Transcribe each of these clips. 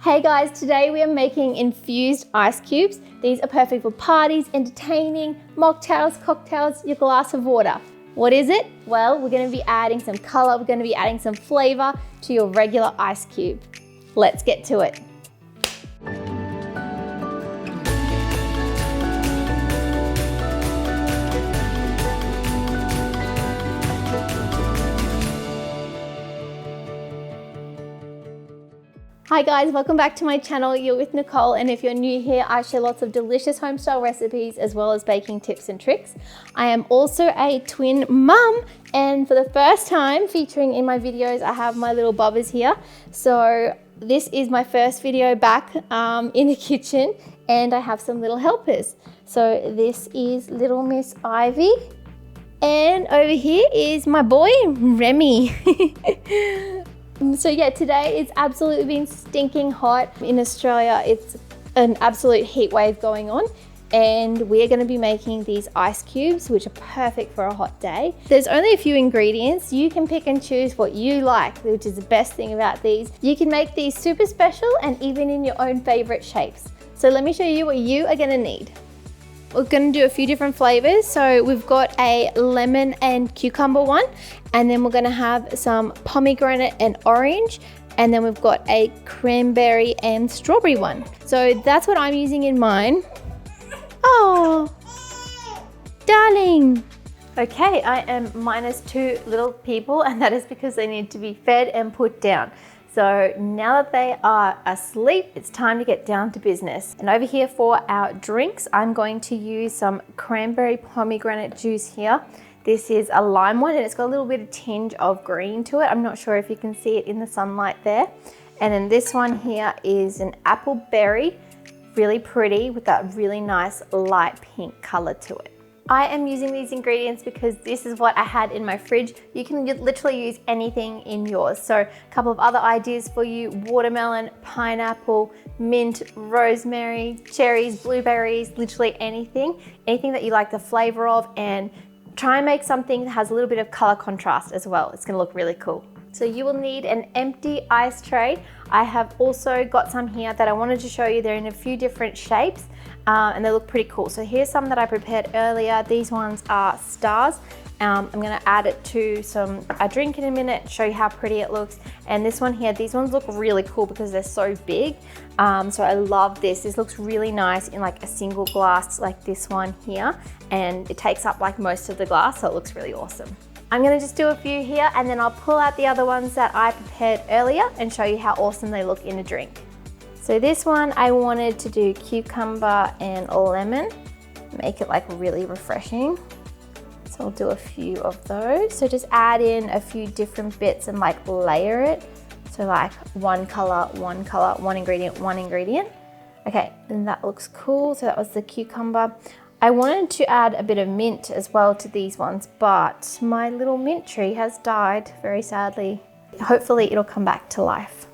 Hey guys, today we are making infused ice cubes. These are perfect for parties, entertaining, mocktails, cocktails, your glass of water. What is it? Well, we're gonna be adding some color, we're gonna be adding some flavor to your regular ice cube. Let's get to it. Hi guys, welcome back to my channel. You're with Nicole, and if you're new here, I share lots of delicious homestyle recipes as well as baking tips and tricks. I am also a twin mum, and for the first time featuring in my videos, I have my little bubbers here. So this is my first video back in the kitchen, and I have some little helpers. So this is little Miss Ivy, and over here is my boy, Remy. So yeah, today it's absolutely been stinking hot in Australia. It's an absolute heat wave going on, and we're going to be making these ice cubes, which are perfect for a hot day. There's only a few ingredients. You can pick and choose what you like, which is the best thing about these. You can make these super special and even in your own favorite shapes. So let me show you what you are going to need. We're going to do a few different flavors. So we've got a lemon and cucumber one, and then we're going to have some pomegranate and orange, and then we've got a cranberry and strawberry one. So that's what I'm using in mine. Oh, darling. Okay, I am minus 2 little people, and that is because they need to be fed and put down. So now that they are asleep, it's time to get down to business. And over here for our drinks, I'm going to use some cranberry pomegranate juice here. This is a lime one, and it's got a little bit of tinge of green to it. I'm not sure if you can see it in the sunlight there. And then this one here is an apple berry, really pretty with that really nice light pink color to it. I am using these ingredients because this is what I had in my fridge. You can literally use anything in yours. So a couple of other ideas for you: watermelon, pineapple, mint, rosemary, cherries, blueberries, literally anything that you like the flavor of, and try and make something that has a little bit of color contrast as well. It's gonna look really cool. So you will need an empty ice tray. I have also got some here that I wanted to show you. They're in a few different shapes and they look pretty cool. So here's some that I prepared earlier. These ones are stars. I'm gonna add it to a drink in a minute, show you how pretty it looks. And this one here, these ones look really cool because they're so big. So I love this. This looks really nice in like a single glass like this one here. And it takes up like most of the glass, so it looks really awesome. I'm gonna just do a few here, and then I'll pull out the other ones that I prepared earlier and show you how awesome they look in a drink. So this one, I wanted to do cucumber and lemon, make it like really refreshing. So I'll do a few of those. So just add in a few different bits and like layer it. So like one color, one ingredient. Okay, and that looks cool. So that was the cucumber. I wanted to add a bit of mint as well to these ones, but my little mint tree has died, very sadly. Hopefully it'll come back to life.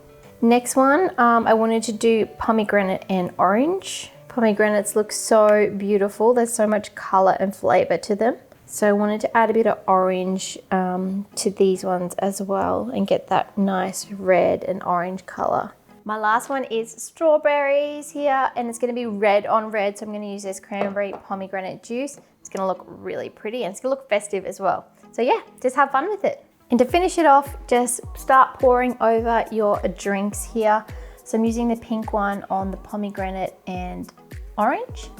Next one, I wanted to do pomegranate and orange. Pomegranates look so beautiful. There's so much color and flavor to them. So I wanted to add a bit of orange to these ones as well and get that nice red and orange color. My last one is strawberries here, and it's going to be red on red. So I'm going to use this cranberry pomegranate juice. It's going to look really pretty, and it's going to look festive as well. So yeah, just have fun with it. And to finish it off, just start pouring over your drinks here. So I'm using the pink one on the pomegranate and orange,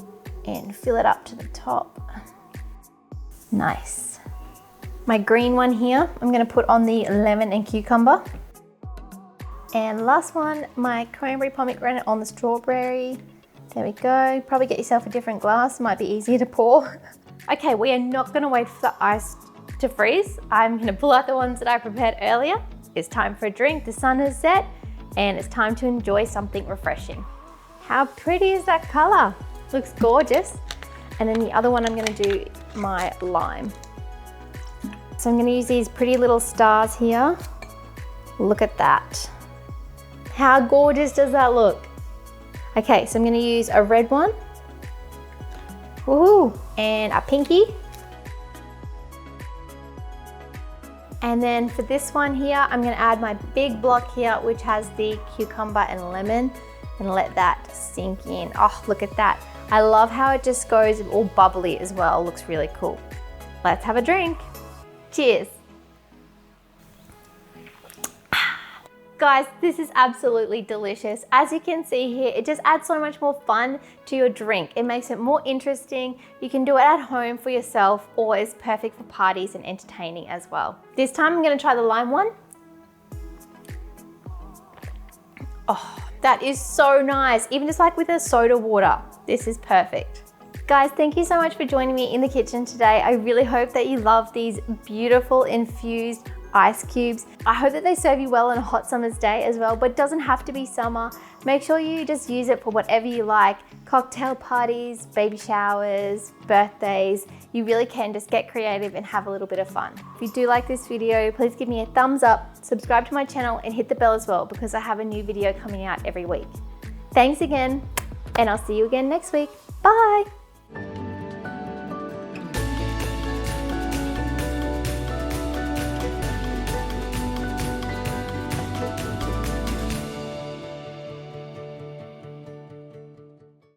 and fill it up to the top. Nice. My green one here, I'm going to put on the lemon and cucumber. And last one, my cranberry pomegranate on the strawberry. There we go. Probably get yourself a different glass, might be easier to pour. Okay, we are not gonna wait for the ice to freeze. I'm gonna pull out the ones that I prepared earlier. It's time for a drink, the sun has set, and it's time to enjoy something refreshing. How pretty is that color? Looks gorgeous. And then the other one, I'm gonna do my lime. So I'm gonna use these pretty little stars here. Look at that. How gorgeous does that look? Okay, so I'm gonna use a red one. Woohoo! And a pinky. And then for this one here, I'm gonna add my big block here, which has the cucumber and lemon, and let that sink in. Oh, look at that. I love how it just goes all bubbly as well. Looks really cool. Let's have a drink. Cheers. Guys, this is absolutely delicious. As you can see here, it just adds so much more fun to your drink. It makes it more interesting. You can do it at home for yourself, or it's perfect for parties and entertaining as well. This time I'm gonna try the lime one. Oh, that is so nice. Even just like with a soda water, this is perfect. Guys, thank you so much for joining me in the kitchen today. I really hope that you love these beautiful infused ice cubes. I hope that they serve you well on a hot summer's day as well, but it doesn't have to be summer. Make sure you just use it for whatever you like. Cocktail parties, baby showers, birthdays. You really can just get creative and have a little bit of fun. If you do like this video, please give me a thumbs up, subscribe to my channel, and hit the bell as well, because I have a new video coming out every week. Thanks again, and I'll see you again next week. Bye.